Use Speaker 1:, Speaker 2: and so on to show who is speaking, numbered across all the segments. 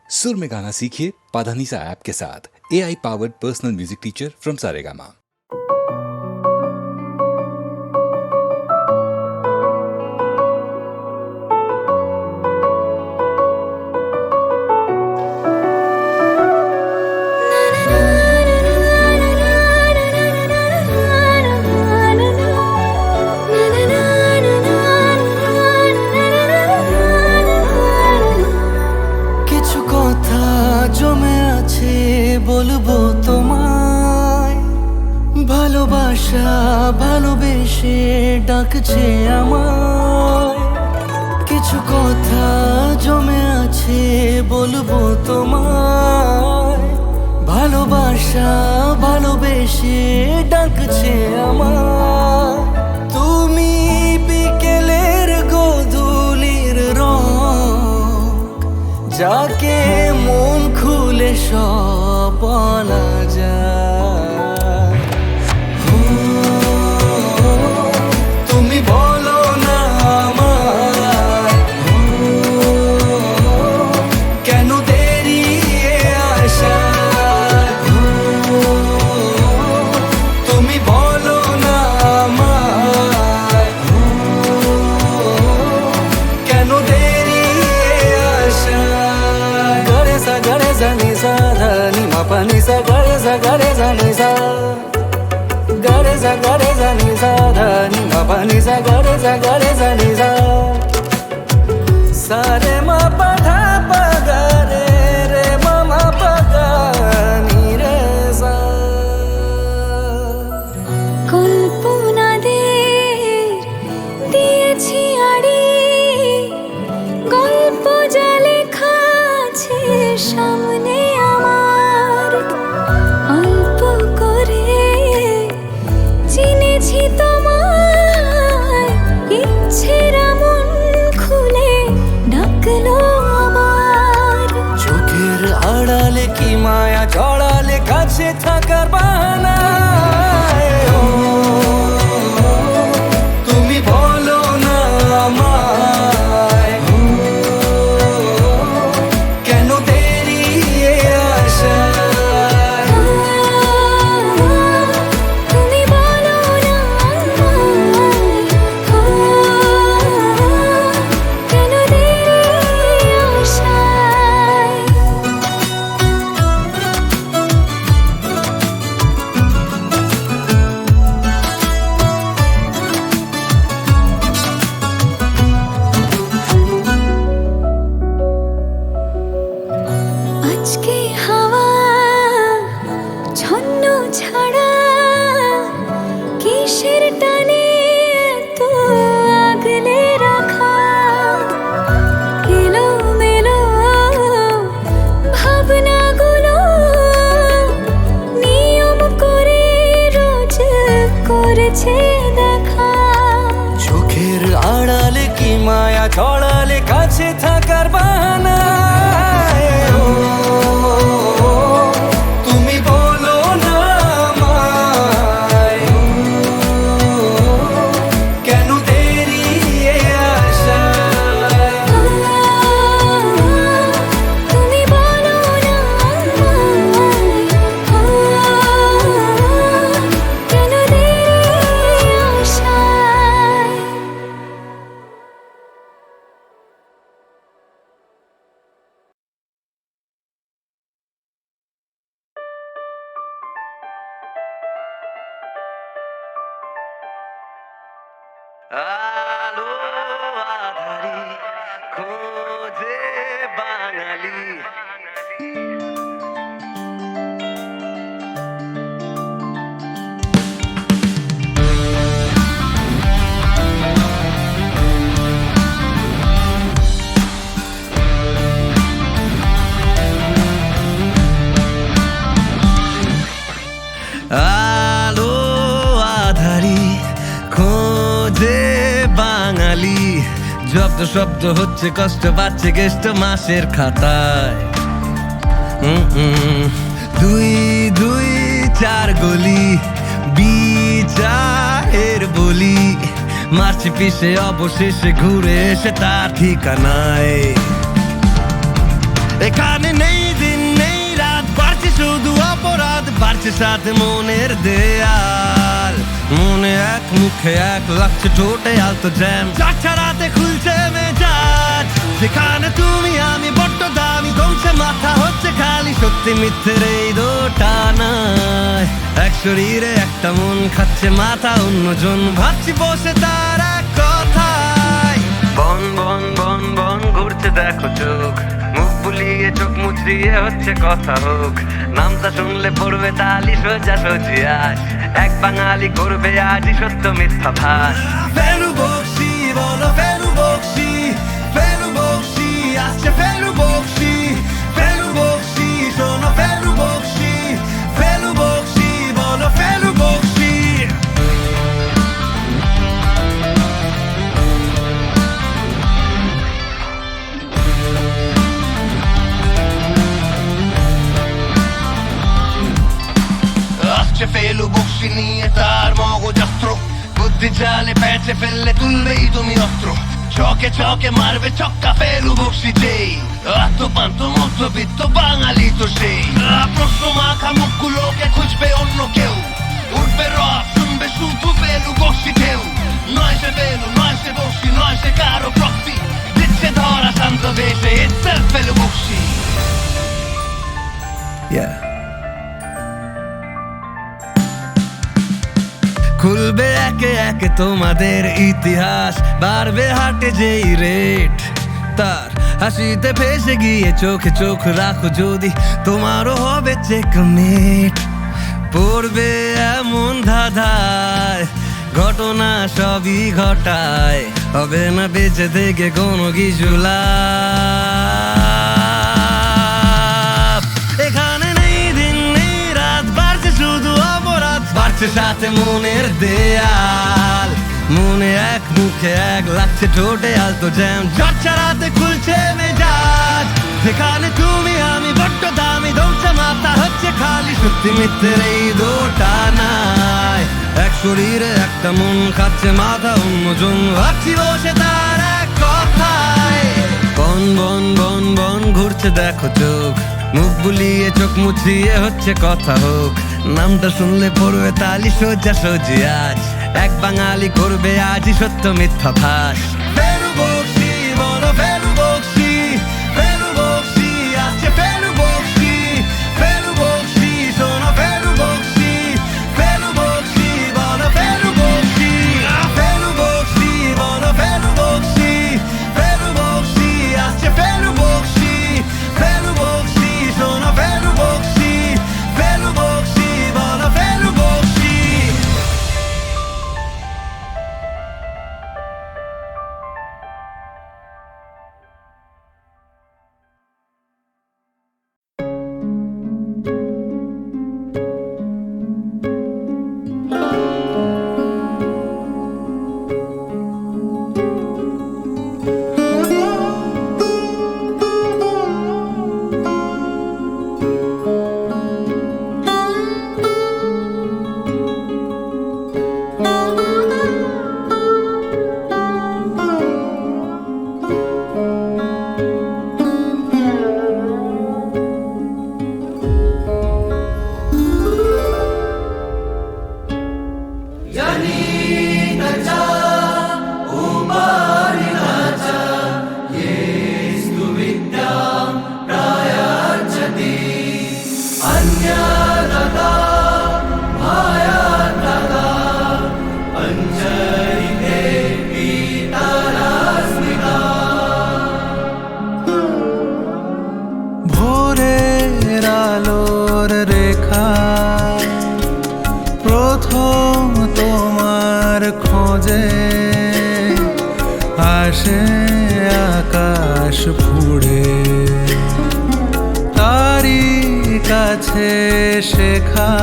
Speaker 1: सुर में गाना सीखिए पाधानीसा ऐप के साथ। AI powered personal music teacher from Saregama.
Speaker 2: বলবো তোমায়, ভালোবাসা ভালোবেসে ডাকছে আমায়। কিছু কথা জমে আছে বলবো তোমায়, ভালোবাসা ভালোবেসে ডাকছে আমায়। তুমি বিকেলের গোধূলির রং, যাকে মন খুলে সব বলা যায়। তুমি বলো না আমায়, কেন দেরি আশায়। তুমি বলো না আমায়, কেন দেরি আশায়। গরে সা নি সা ধা নি মা পা নি সা গরে সা নি সা, গরে সা নি সা ধা নি মা পা নি সা গরে সা নি সা। সা রে মা পা ধা পা গা রে মা মা পা গা নি রে সা।
Speaker 3: কল্পনাদের দিয়েছি আড়ি, গল্প যা লেখা আছে সামনে আমার। অল্প করে চিনেছি তোমায়, ইচ্ছেরা মন খুলে ডাকলো আমার।
Speaker 2: চোখের আড়ালে কি মায়া জড়ালে কাছে থাকার বাহানা। তুমি বলো না আমায়, কেন দেরি আশায়।
Speaker 3: তুমি বলো না আমায়, কেন দেরি আশায়। আজকে হাওয়া ছন্ন ছাড়া, কিসের টানে তো আগলে রাখা। এলো মেলো ভাবনাগুলো নিয়ম করে রোজ করেছে দেখা।
Speaker 2: চোখের আড়ালে কি মায়া জড়ালে কাছে থাকার বাহানা। তুমি বলো না আমায়, কেন দেরি আশায়।
Speaker 3: তুমি বলো না আমায়, কেন দেরি আশায়।
Speaker 2: আলো আধারি খোঁজে বাঙালি। আলো আধারি খোঁজে বাঙালি, জব্দ শব্দ হচ্ছে কষ্ট পাচ্ছে জ্যেষ্ঠ মাসের খাতায়। দুই দুই চার গলি বিচারের বলি, মারছি পিছে অবশেষে ঘুরে এসে তার ঠিকানায়। এখানে
Speaker 4: বাড়ছে সাথে মনের দেয়াল, মনে এক মুখে এক লাগছে ঠোঁটে আলতো জ্যাম, ছাড়াতে খুলছে মেজাজ, যেখানে তুমি আমি বড্ড দামি, কমছে মাথা হচ্ছে খালি সত্যি মিথ্যের এই দোটানায়, এক শরীরে একটা মন খাচ্ছে মাথা অন্যজন, ভাবছি বসে তার এক কথায়, বন বন বন বন ঘুরছে দেখো চোখ, মুখ বুলিয়ে চোখ মুচড়িয়ে হচ্ছে কথা হোক, নামটা শুনলে পড়বে তালি সোজা সোজি আজ, এক বাঙালি করবে আজই সত্য মিথ্যা ভাস, ফেলু বক্সি বলো ফেলু বক্সি, ফেলু বক্সি আসছে ফেলু বক্সি, ফেলু বক্সি শোনো ফেলু বক্সি, ফেলু বক্সি বলো ফেলু বক্সি। আসছে ফেলু বক্সি নিয়ে তার মগজাস্ত্র, বুদ্ধি জালে প্যাঁচে ফেললে তুলবেই তুমি অস্ত্র, চকে চকে মারবে ছক্কা ফেলু বক্সি যেই, আত্মপান্ত মধ্যবিত্ত বাঙালি তো সেই, প্রশ্ন মাখা মুখগুলোকে খুঁজবে অন্য কেউ, উঠবে রব শুনবে শুধু ফেলু বক্সি ঢেউ, নয় সে ফেলু নয় সে বক্সি নয় সে কারো প্রক্সি, দিচ্ছে ধরা শান্ত দেশে ইটসেলফ ফেলু বক্সি। খুলবে একে একে তোমাদের ইতিহাস, বাড়বে হাটে যেই রেট, তার হাসিতে ফেসে গিয়ে চোখে চোখ রাখো যদি তোমারও হবে চেকমেট, পড়বে এমন ধাঁধায় ঘটনা সবই ঘটায়, হবে না বেঁচে থেকে কোনো গিজুলা, এখানে নেই দিন নেই রাত, বাড়ছে শুধু অপরাধ, বাড়ছে সাথে মনের দেয়াল, মনে এক মুখে এক লাগছে ঠোঁটে আলতো জ্যাম, ছাড়াতে খুলছে মেজাজ, যেখানে তুমি আমি বড্ড দামি, দমছে মাথা হচ্ছে খালি সত্যি মিথ্যের এই দোটানায়, এক শরীরে একটা মন খাচ্ছে মাথা অন্যজন, ভাবছি বসে তার এক কথায়, বন বন বন বন ঘুরছে দেখো চোখ, মুখ বুলিয়ে চোখ মুছিয়ে হচ্ছে কথা হোক, নামটা শুনলে পড়বে তালি সোজা সোজি আজ, এক বাঙালি করবে আজই সত্য মিথ্যা ভাস, ফেলু বক্সি বলো ফেলু বক্সি, ফেলু বক্সি আসছে ফেলু বক্সি, ফেলু বক্সি শোনো ফেলু বক্সি, ফেলু বক্সি বলো ফেলু বক্সি, ফেলু বক্সি বলো ফেলু বক্সি, ফেলু বক্সি আসছে ফেলু বক্সি, ফেলু বক্সি শোনো ফেলু বক্সি, ফেলু বক্সি বলো ফেলু বক্সি।
Speaker 2: ভোরের আলোর রেখা প্রথম তোমার খোঁজে আসে আকাশ ফুড়ে, তারি কাছে শেখা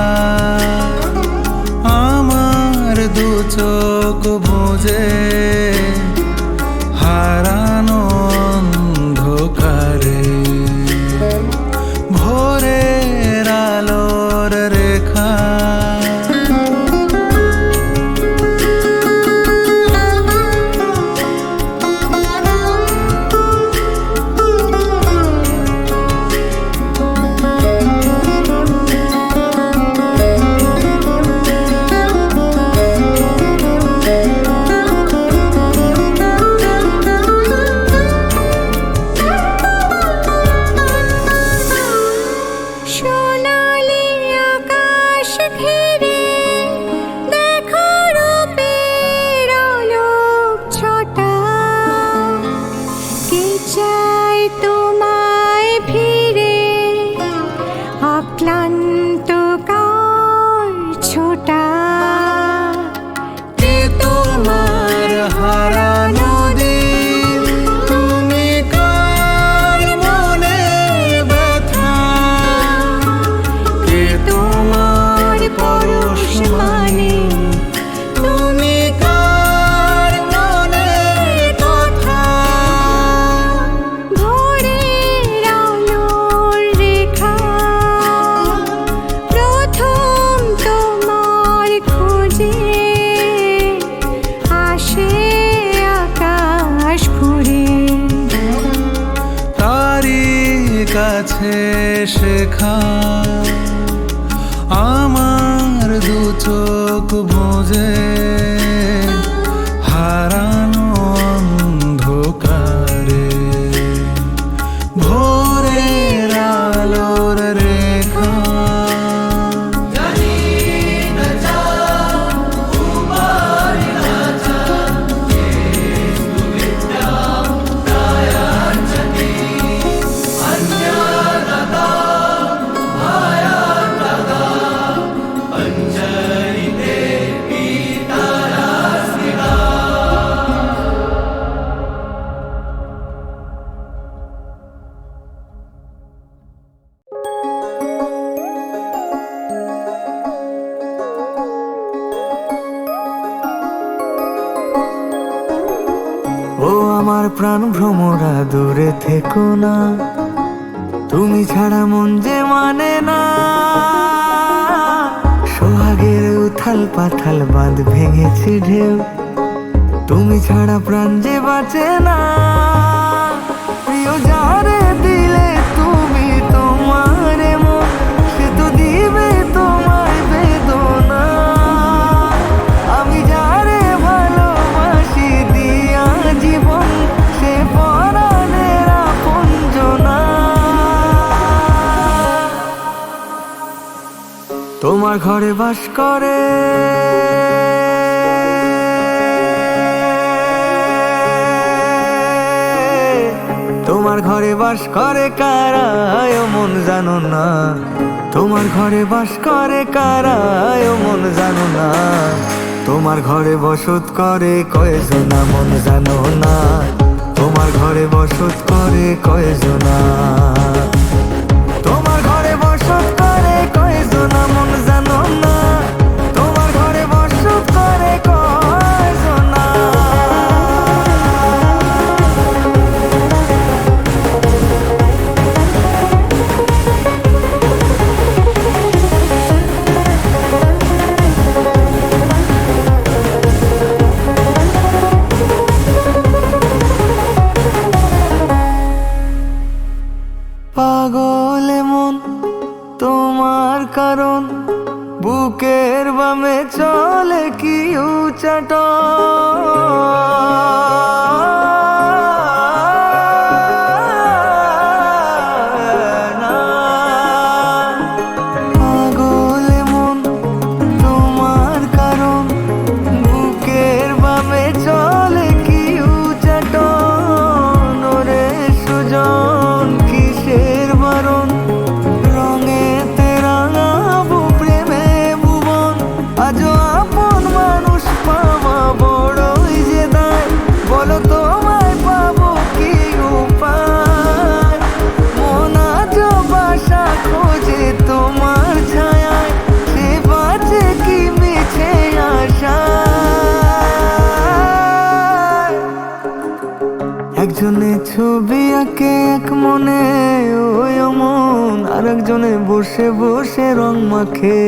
Speaker 2: আমার দু চোখ বুঝে, হারানো অন্ধকারে ভোরের আলোর রেখা।
Speaker 3: অক্লান্তকার ছোটা
Speaker 2: কে তোমার হারানো দিন, তুমি কার মনের ব্যথা, কে তোমার পরশ মানে, তুমি কার মনের কথা।
Speaker 3: ভোরের আলোর রেখা প্রথম তোমার খোঁজে আসে আকাশ ভরে।
Speaker 2: তারি কাছে শেখা আমার দু চোখ বোঝে হারানো অন্ধকারে। ভোরের আলোর রেখা ও আমার প্রাণ ভ্রমরা দূরে থেকো না, তুমি ছাড়া মন যে মানে না। সোহাগের উথাল পাথাল বাঁধ ভেঙেছে ঢেউ, তুমি ছাড়া প্রাণ যে বাঁচে না। প্রিয় যারে দিলে তুমি তোমার মন, সে তো দিবে তোমায় বেদনা। আমি যারে ভালোবাসি দিয়া জীবন, সে পরাণের আপনজনা। তোমার ঘরে বাস করে তোমার ঘরে বাস করে কারায় মন জানো না। তোমার ঘরে বাস করে কারায় মন জানো না। তোমার ঘরে বসত করে কয়জনা মন জানো না। তোমার ঘরে বসত করে কয়জনা। তোমার ঘরে বসত করে কয়জনা মন জানো না। তোমার ঘরে বসত করে কয়জনা। পাগল মন তোমার কারণ, বুকের বামে চলে কি উচাট। পাগল মন তোমার কারণ, বুকের বামে চলে কি উচাট। ওরে সুজন কিসের বারণ, রঙে তেরাঙাবো প্রেমে ভুবন। আজও আপন মানুষ পাওয়া বড়ই যে দায়, বলো তোমায় পাবো কি উপায়। মন আজও বাসা খোঁজে তোমার ছায়ায়, সে বাঁচে কি মিছে আশায়। একজনে ছবি আঁকে এক মনে ওই মন, আর একজনে বসে বসে রং মাখে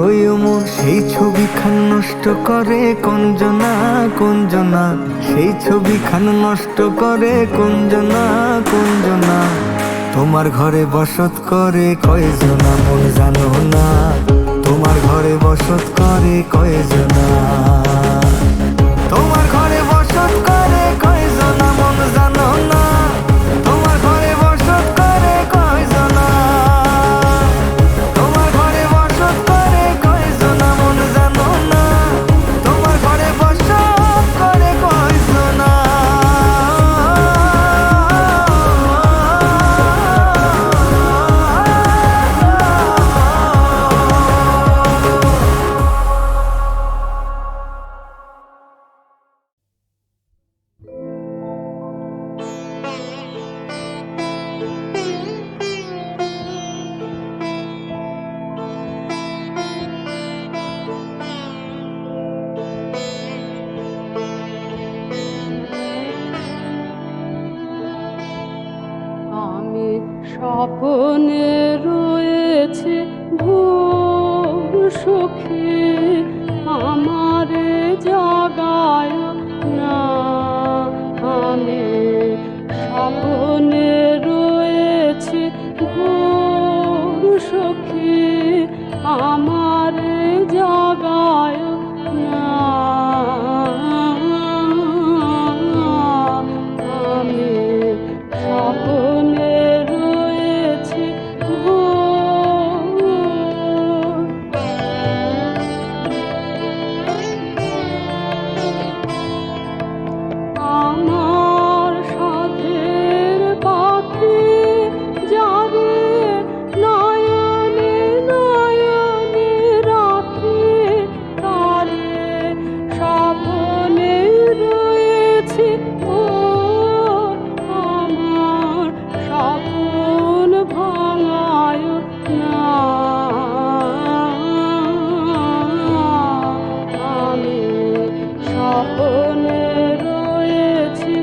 Speaker 2: ওই মন। সেই ছবি খান নষ্ট করে কোনজনা কোনজনা, সেই ছবি খান নষ্ট করে কোনজনা কোনজনা। তোমার ঘরে বসত করে কয়জনা মন জানো না। তোমার ঘরে বসত করে কয়জনা। তোমার ঘরে বসত করে কয়জনা মন জানো না। তোমার ঘরে বসত করে কয়জনা। তোমার ঘরে বসত করে কয়জনা মন জানো না। তোমার ঘরে বসত করে কয়জনা।
Speaker 5: স্বপনে রয়েছে ভোর সখী আমারে জাগায় না আমি স্বপনে রয়েছে ভোর সখী আমারে জাগায় না আমি স্বপনে রয়েছে ভোর আমার সাথের পাখি যারে নয়নে নয়নে রাখে তারে স্বপনে রয়েছে ও আমার স্বপন ভাঙায় না আমি স্বপনে রয়েছি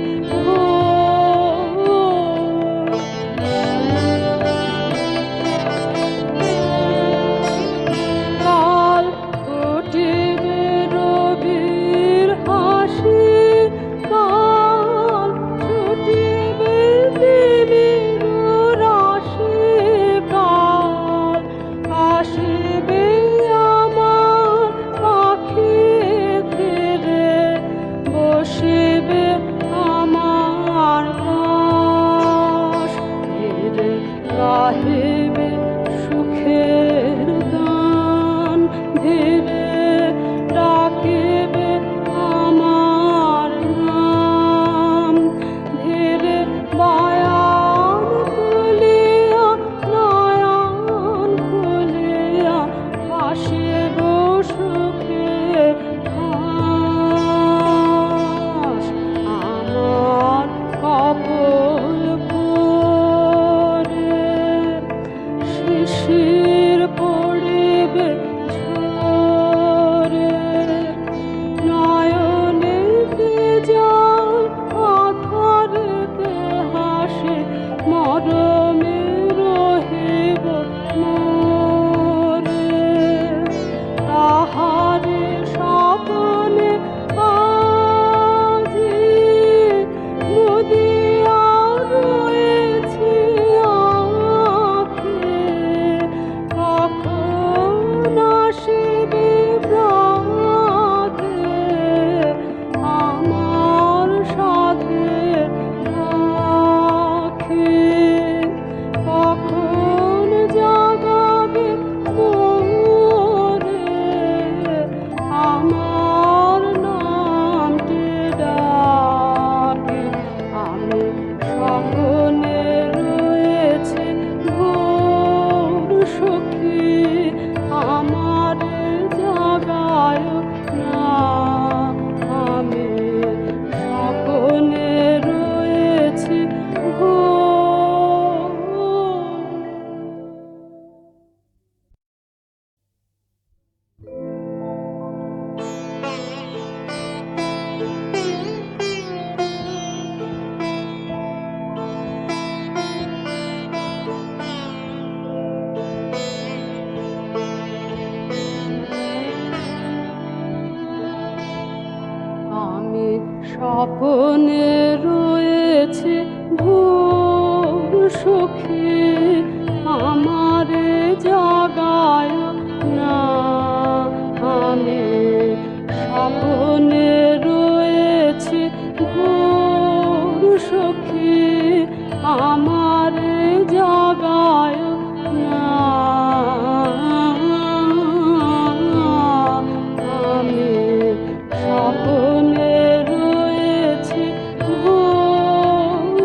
Speaker 5: কাল ফুটিবে রবির হাসি কাল ছুটিবে দিনের রাশি কাল আসিবে আমার পাখি ধীরে বসিবে আমার পাশ ধীরে গাহিবে সুখের গান ধীরে ডাকিবে আমার নাম ধীরে বায়ান খুলিয়া নয়ন খুলিয়া হাসিব সুখে হাস আমার কপল পরে শিশির পড়িবে ঝরে নয়নেতে জল আধারেতে হাসি মরমে রহিব মোরে তাহারে স্বপনে আজি মুদিয়া রয়েছি আঁখে কখন আসিবে প্রাতে আমার সাথে পাখি কখন জাগাবে মোরে আমার নামটি ডাকে আমি স্বপনে রয়েছে ভোর সখী আমারে জাগায় না আমি স্বপনে রয়েছি ভোর আমি স্বপনে রয়েছে ভোর সখী আমারে জাগায় না আমি স্বপনে রয়েছে ভোর সখী আমারে জাগায় না আমি স্বপনে রয়েছি ভোর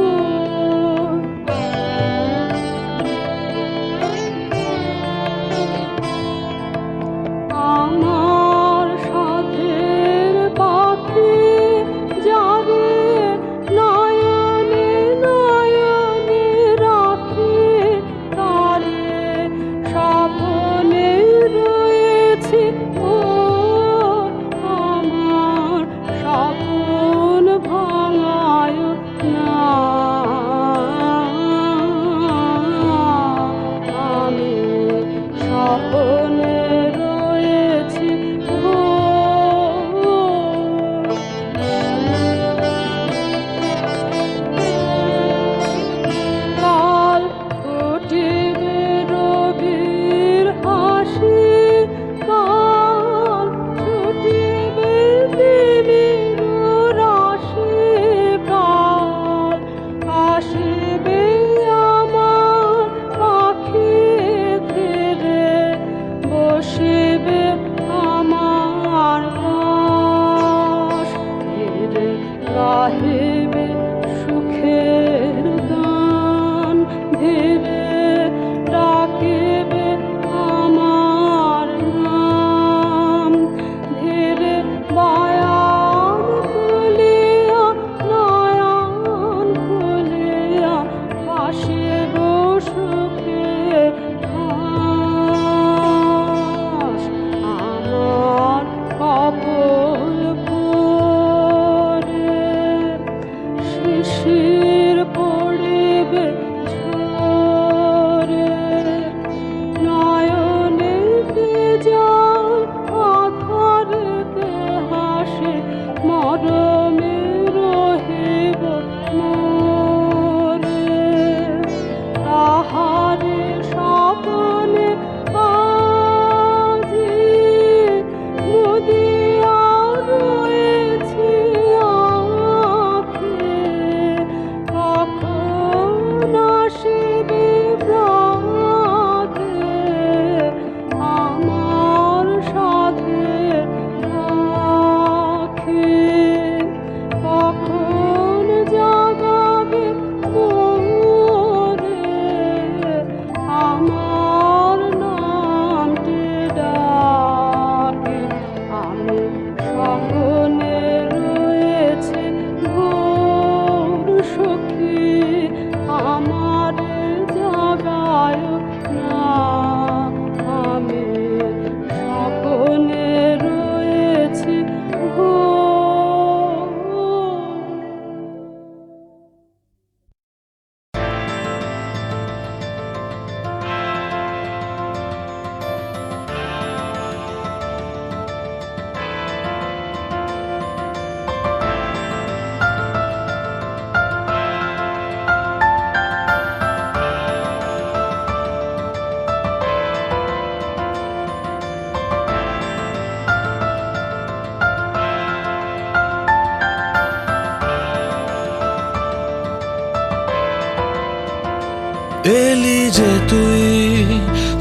Speaker 6: এলি যে তুই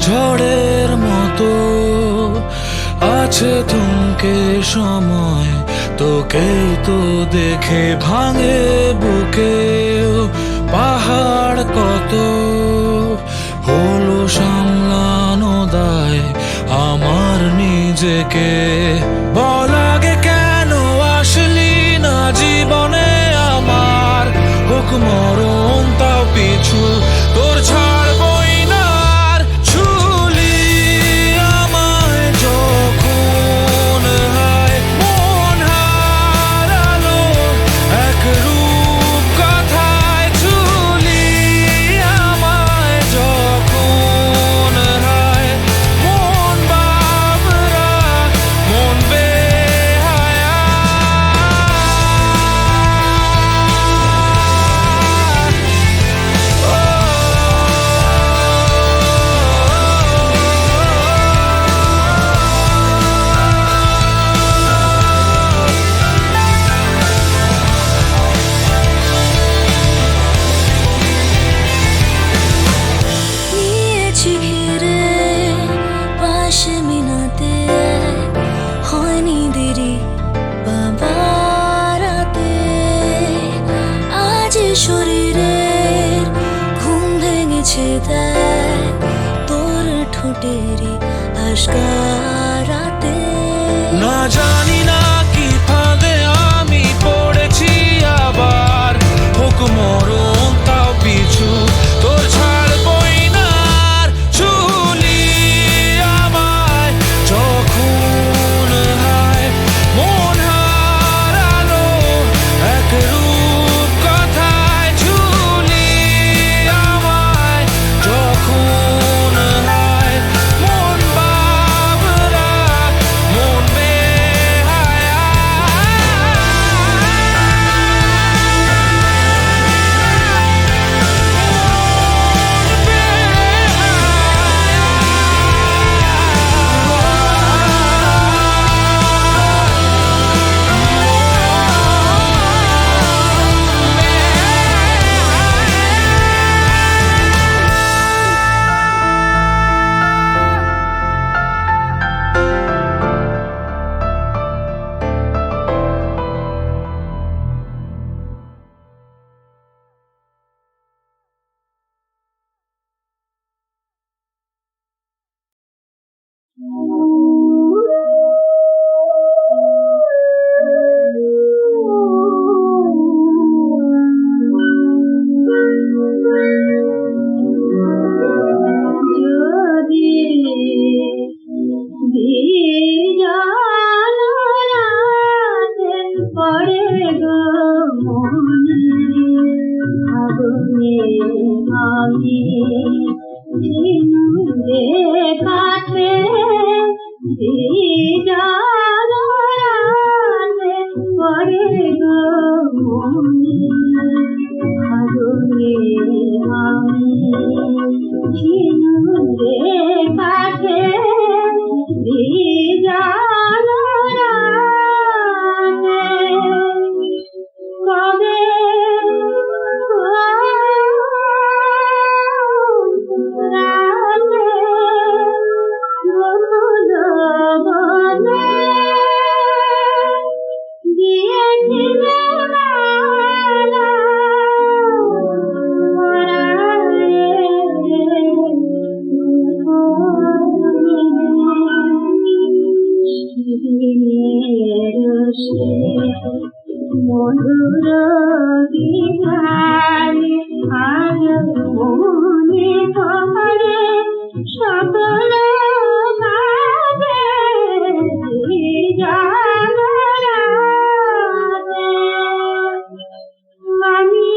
Speaker 6: ঝড়ের মতো, আছে থমকে সময়, তোকেই তো দেখে ভাঙে বুকে পাহাড় কত। হলো সামলানো দায় আমার নিজেকে, বল আগে কেন আসলি না জীবনে আমার, হোক মরণ তাও পিছু তোর ছাড়বই না। আর ছুলি আমায় যখন হায় মন হারালো এক রূপ কথায়, ছুলি আমায় যখন হায় মন বাবরা মন বেহায়া।
Speaker 7: নিয়েছি ঘিরে পাশে মিনাতে, হয়নি দেরি বাবারাতে, আজ শরীরের ঘুম ভেঙেছে দেখ তোর ঠোঁটেরই আশকারাতে।
Speaker 6: না জানি না কি ফাঁদে আমি পড়েছি আবার, হোক মরণ তাও পিছু তোর ছাড়বই না। আর ছুলি আমায় যখন হায় মন হারালো এক রূপ কথায়, ছুলি আমায় যখন হায় মন বাবরা মন বেহায়া।
Speaker 5: যদি বিজন রাতে পড়ে গো মনে, আগুনে আমি ঝিনুকে কাছে, বিজন রাতে পড়ে গো মনে, আগুনে আমি ঝিনুকে কাছে, বিজন রাতে কবে রাতে গোকুল বনে গিয়েছিলে মালা মধুর গীতায় আজ মনে করে সকল ভাবে জানো রাতে আমি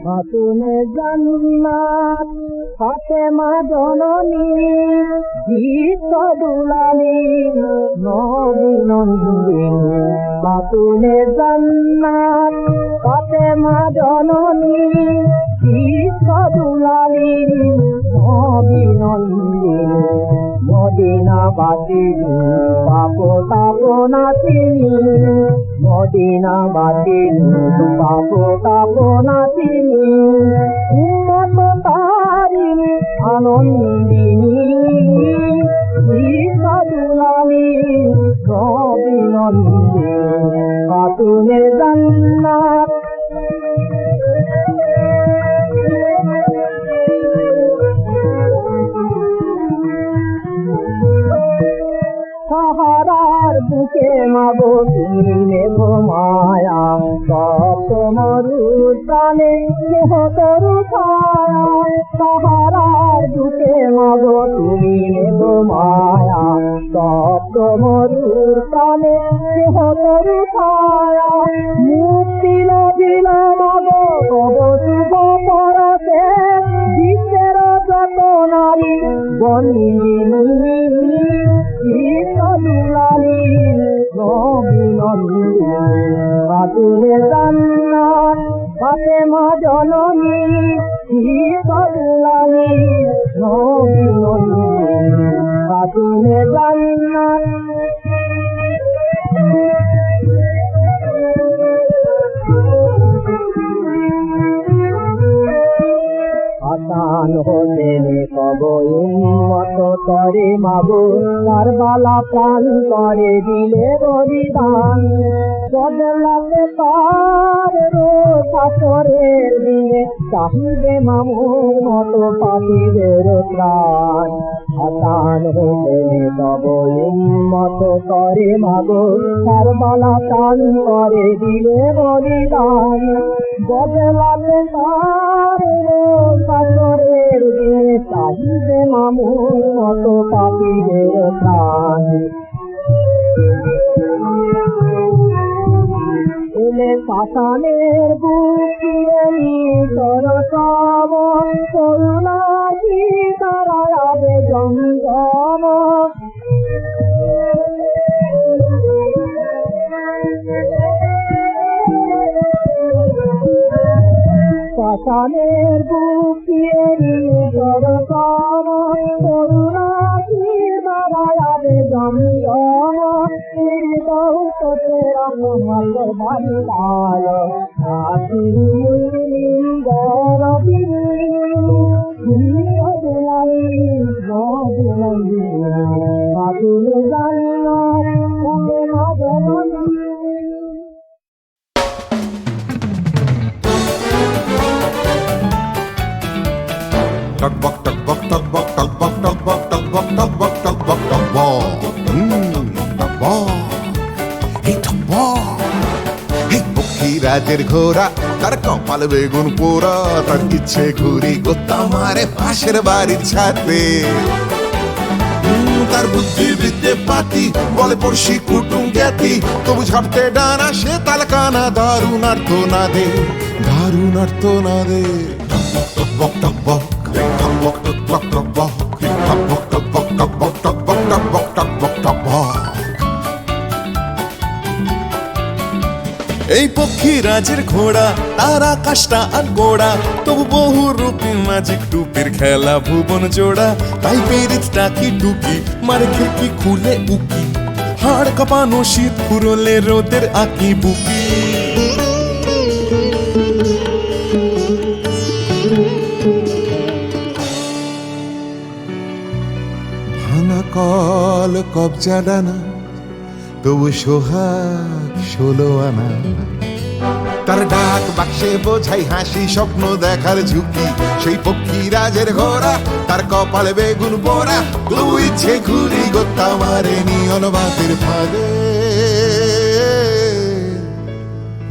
Speaker 2: খাতুনে জান্নাত ফাতেমা জননী বিশ্ব দুলালী নবী নন্দিনী খাতুনে জান্নাত ফাতেমা জননী বিশ্ব দুলালী নবী নন্দিনী মদিনাবাসিনী পাপ তাপনাথিনী মদিনাবাসিনী পাপ তাপনাথিনী উম্মত তারিণী আনন্দিনী বিশ্বদুলালী নবী নন্দিনী খাতুনে জান্নাত সাহারার বুকে মাগো তুমি নেবো মায়া সপ্ত মরুর প্রাণে কেহ তরু ছায়া সাহারার বুকে মাগো তুমি নেবো মায়া সপ্ত মরুর প্রাণে কেহ তরু ছায়া মুক্তি নদীন মাগো তব শুভ পরশে বিশ্বের যত নারী বন্দিনী বিশ্বদুলালী নবী নন্দিনী খাতুনে জান্নাত ফাতেমা জননী বিশ্বদুলালী নবী নন্দিনী খাতুনে জান্নাত হাসান হোসেনে কব উম্মত করে মাগো কারবালা প্রাণ করে দিলে বলিদান বদলাতে তার রোষাসরের দিনে চাহিবে মামুর মতো পাপিদের প্রাণ হাসান হোসেনে কব উম্মত করে মাগো কারবালা প্রাণ করে দিলে বলিদান বদলাতে তার পাথরের দিনে চাহিবে মামুর মতো পাপিদের প্রাণ এলে পাষাণের বুকিয়ে সরসম করুণাকি তারা আবে জঙ্গম পাষাণের বুকিয়ে সরসম করুণাকি তারা আবে জঙ্গম রহমত ভান্ডার
Speaker 8: Tug-bok, tug-bok, tug-bok, tug-bok, tug-bok, tug-bok, tug-bok, tug-bok, tug-bok. Tug-bok. Hey, tug-bok. Hey, পক্ষীরাজের ঘোড়া তার কপাল বেগুন পোড়া তার ইচ্ছে ঘুরি গোত্তা মারে পাশের বাড়ির ছাদে তার বুদ্ধি বিদ্যে পাতি বলে পড়শি কুটুম জ্ঞাতি তবু ঝাপতে ডানা সে তালকানা দারুণ আর্ত না দে দারুণ আর্ত না দে টক টক বক টক বক টক বক টক বক টক বক টক বক টক বক টক বক টক বক টক বক টক বক।
Speaker 6: এই পক্ষীরাজের ঘোড়া তার আকাশটা আর গোড়া তবু বহু রূপী ম্যাজিক টুপির খেলা ভুবন জোড়া তাই পেরিতটা কি টুকি মারে খিড়কি খুলে উকি হাড় কাঁপানো শীত ফুরলে রোদের আঁকি বুকি
Speaker 8: ভাঙা কল কবজা ডানা তবু সোহাগ 16 আনা তার ডাক বাক্সে বোঝাই হাসি স্বপ্ন দেখার ঝুঁকি সেই পক্ষীরাজের ঘোড়া তার কপালে বেগুন পোড়া তবু ইচ্ছে ঘুরি গোত্তা মারে নিয়ন বাতের ফাঁদে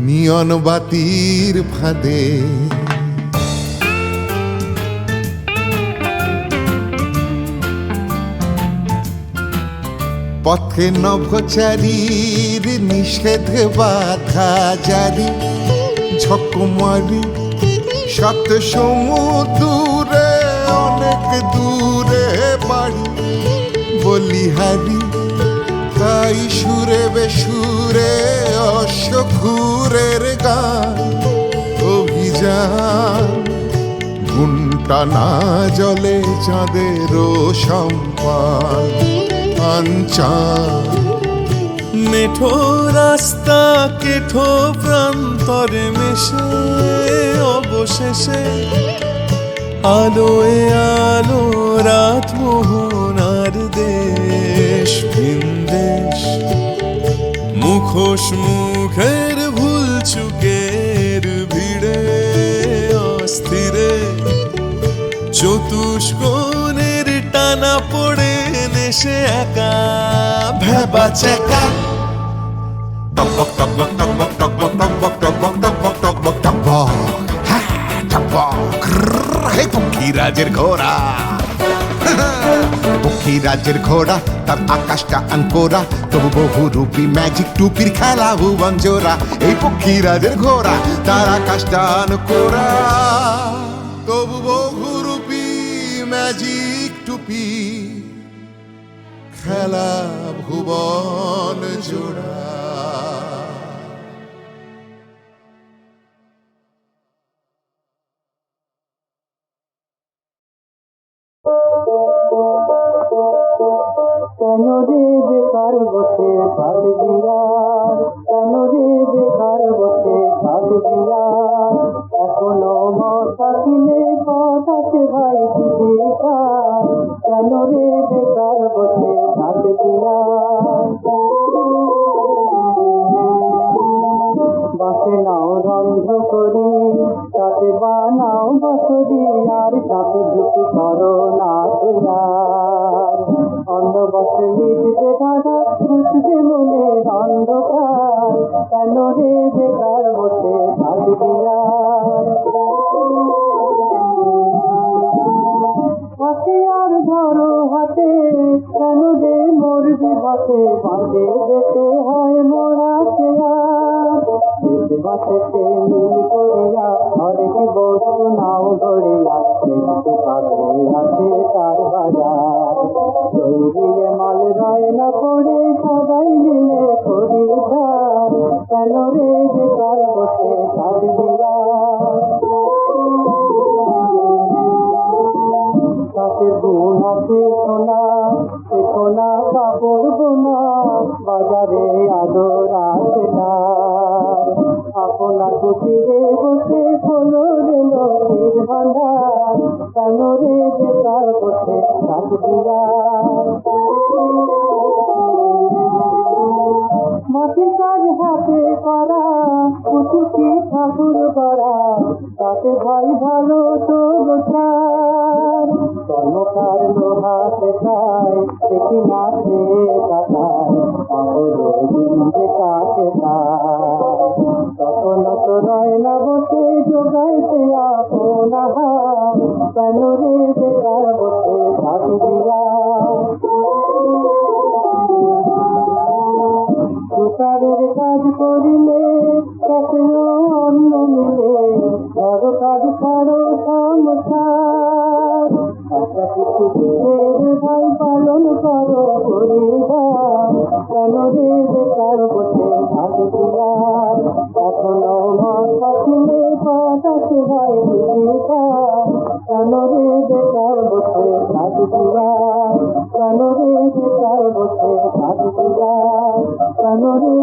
Speaker 8: নিয়ন বাতির ফাঁদে। পথে নভচারীর নিষেধে বাধা জারি, ঝকমারি সাত সমুদ্রে অনেক দূরে বাড়ি, বলিহারি তাই সুরে বেসুরে অশ্বঘুরের গান। অভিযান ঘুমটা না জলে চাঁদেরও সম্পান। আঞ্চান
Speaker 6: মেঠো রাস্তা কেঠো প্রান্তরে মেশে অবশেষে আলোয় আলো রাত মোহনার দেশ ভিনদেশ। মুখোশ মুখের ভুল চুকের ভিড়ে অস্থিরে চতুষ্কোণের টানা পড়ে নেশে একা ভেবা চেকা।
Speaker 8: টকবক টকবক টকবক টকবক টকবক টকবক টকবক টকবক টকবক, হ্যাঁ টকবক। হে পক্ষীরাজের ঘোড়া, পক্ষীরাজের ঘোড়া, তার আকাশটা আনকোরা, তবু বহুরূপী ম্যাজিক টুপির খেলা ভুবন জোড়া। এই পক্ষীরাজের ঘোড়া, তার আকাশটা আনকোরা, তবু বহুরূপী ম্যাজিক টুপি খেলা ভুবন জোড়া।
Speaker 2: কেন রে বেকার বসে থাকবি আর, কেন রে বেকার বসে থাকবি আর, এখনো মত থাকিলে পথ আছে ভাই জীবিকার। কেন রে বেকার বসে থাকবি আর, বাসে নাও রন্ধ করি, তাতে বানাও বসরি, আর চাপি ঝুঁকি করো না তৈয়ার। অন্ধ বসে মিটবে ধারা, বুঝবে মনে অন্ধকার। কেন রে বেকার বসে থাকবি আর, হাতে আর ধরো হাতে, কেন রে মরবি বাসে বাঁধে বেঁচে হয় মোরা চেয়ার। বাসেতে মিল করিয়া হরেক বস্তু নাও ধরিয়া, দেখতে পাবে আছে তার বাজার। তৈরি মাল রায়না করে সবাই মিলে করি ধার। কেন রে বেকার বসে থাকবি আর, তাতে গুণ আছে সোনা, সে সোনা কাপড় বোনা, বাজারে আদর আছে না। আপনার কুটিরে বসে খোলো রে লক্ষ্মীর ভান্ডার। কেন রে বেকার বসে থাকবি আর, মাটির কাজ হাতে করা, কুচুকি ঠাকুর করা, তাতে ভাই ভালো তো গোছার। চমকার লোহা পেটায়, দেখি না খেয়ে কাটায়, পাগলের দিন যে কাটে তার। তখন তো রয় না বসে জোগাইতে আপন আহার। কেন রে বেকার বসে থাকবি আর, সুতারের কাজ করিলে তাতেও অন্য মিলে, ঘর কাজ ছাড়ো সংসার। একটা কিছু দিনের ভাই পালন করো পরিবার। কেন রে বেকার বসে থাকবি আর, এখনো মত থাকিলে পথ আছে ভাই জীবিকার। কেন রে বেকার বসে থাকবি আর, কেন রে বেকার বসে থাকবি আর, কেন রে